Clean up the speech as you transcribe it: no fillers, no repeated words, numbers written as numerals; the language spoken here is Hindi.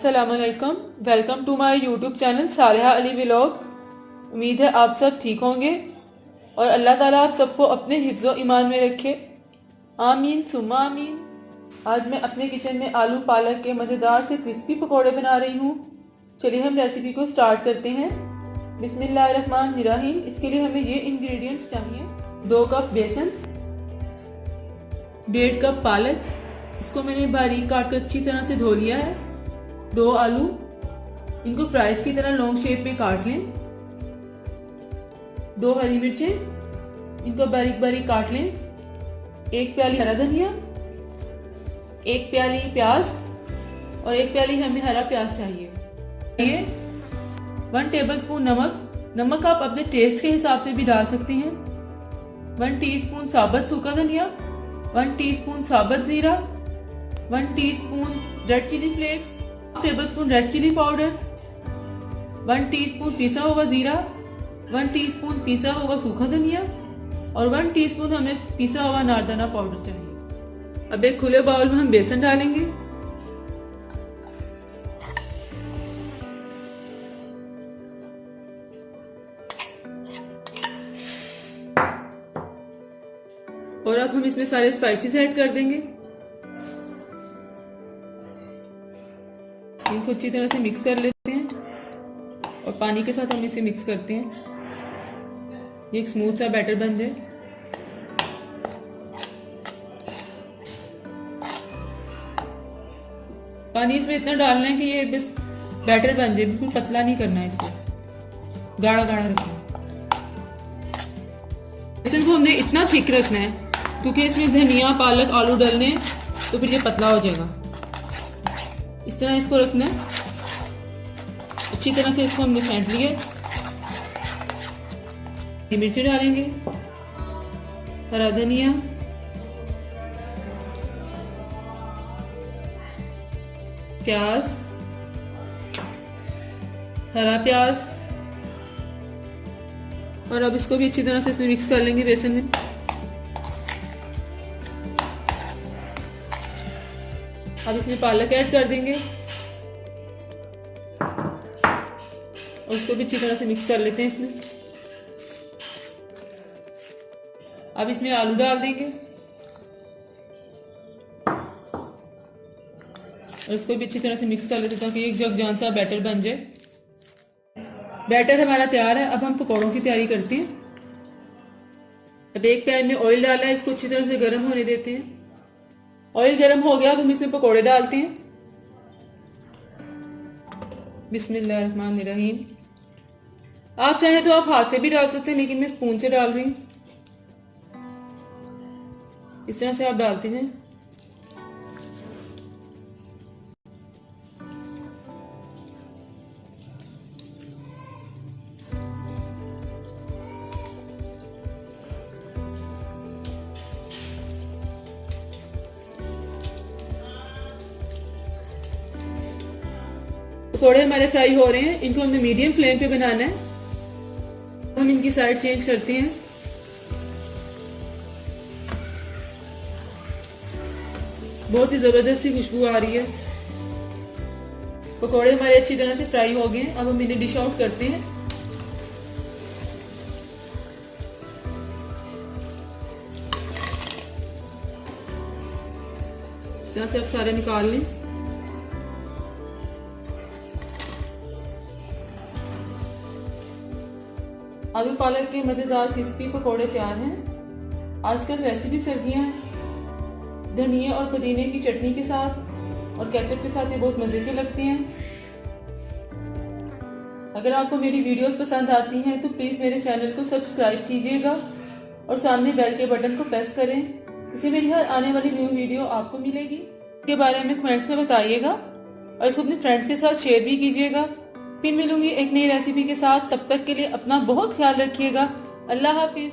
अस्सलामुअलैकुम, welcome to my YouTube channel Saliha Ali vlog. उम्मीद है आप सब ठीक होंगे और अल्लाह ताला आप सबको अपने हिफ्ज़ ईमान में रखे, आमीन सुम्मा आमीन। आज मैं अपने किचन में आलू पालक के मज़ेदार से क्रिस्पी पकौड़े बना रही हूँ। चलिए हम रेसिपी को स्टार्ट करते हैं। बिस्मिल्लाहिर्रहमानिर्रहीम। इसके लिए हमें ये इंग्रेडिएंट्स चाहिए: 2 कप बेसन, 1.5 कप पालक, इसको मैंने बारीक काट कर अच्छी तरह से धो लिया है। 2 आलू, इनको फ्राइज की तरह लॉन्ग शेप में काट लें। 2 हरी मिर्चें, इनको बारीक बारीक काट लें। 1 प्याली हरा धनिया, 1 प्याली प्याज और 1 प्याली हमें हरा प्याज चाहिए। 1 टेबलस्पून नमक, नमक आप अपने टेस्ट के हिसाब से भी डाल सकते हैं। 1 टीस्पून साबुत सूखा धनिया, 1 टीस्पून साबुत जीरा, 1 teaspoon red chilli flakes, 1 tablespoon red chilli powder, 1 teaspoon पिसा हुआ जीरा, 1 टीस्पून पिसा हुआ सूखा धनिया और 1 टीस्पून हमें पिसा हुआ नारदाना पाउडर चाहिए। अब एक खुले बाउल में हम बेसन डालेंगे। और अब हम इसमें सारे स्पाइसेस ऐड कर देंगे। इनको अच्छी तरह से मिक्स कर लेते हैं और पानी के साथ हम इसे मिक्स करते हैं, ये एक स्मूथ सा बैटर बन जाए। पानी इसमें इतना डालना है कि ये बस बैटर बन जाए, बिल्कुल पतला नहीं करना है, इसको गाढ़ा गाढ़ा रखना है। बेसन को हमने इतना थिक रखना है क्योंकि इसमें धनिया पालक आलू डालने हैं, तो फिर ये पतला हो जाएगा। इस तरह इसको रखना है। अच्छी तरह से इसको हमने फेंट लिया। मिर्ची डालेंगे, हरा धनिया, प्याज, हरा प्याज, और अब इसको भी अच्छी तरह से इसमें मिक्स कर लेंगे बेसन में। अब इसमें पालक ऐड कर देंगे और इसको भी अच्छी तरह से मिक्स कर लेते हैं इसमें। अब इसमें आलू डाल देंगे और इसको भी अच्छी तरह से मिक्स कर लेते हैं ताकि एक जगजान सा बैटर बन जाए। बैटर हमारा तैयार है। अब हम पकौड़ों की तैयारी करते हैं। अब एक पैन में ऑयल डाला है, इसको अच्छी तरह से गर्म होने देते हैं। ऑयल गर्म हो गया, अब हम इसमें पकौड़े डालते हैं। बिस्मिल्लाहिर्रहमानिर्रहीम। आप चाहें तो आप हाथ से भी डाल सकते हैं, लेकिन मैं स्पून से डाल रही हूँ। इस तरह से आप डालते जाएं। पकौड़े हमारे फ्राई हो रहे हैं, इनको हमने मीडियम फ्लेम पे बनाना है। हम इनकी साइड चेंज करते हैं। बहुत ही जबरदस्त सी खुशबू आ रही है। पकौड़े हमारे अच्छी तरह से फ्राई हो गए हैं। अब हम इन्हें डिश आउट करते हैं। इस तरह से आप सारे निकाल लें। आलू पालक के मज़ेदार क्रिस्पी पकौड़े तैयार हैं। आजकल वैसे भी सर्दियां हैं, धनिया और पुदीने की चटनी के साथ और केचप के साथ ये बहुत मज़े के लगते हैं। अगर आपको मेरी वीडियोस पसंद आती हैं तो प्लीज़ मेरे चैनल को सब्सक्राइब कीजिएगा और सामने बेल के बटन को प्रेस करें। इससे मेरी हर आने वाली न्यू वीडियो आपको मिलेगी। इसके बारे में कमेंट्स में बताइएगा और इसको अपने फ्रेंड्स के साथ शेयर भी कीजिएगा। फिर मिलूंगी एक नई रेसिपी के साथ। तब तक के लिए अपना बहुत ख्याल रखिएगा। अल्लाह हाफिज।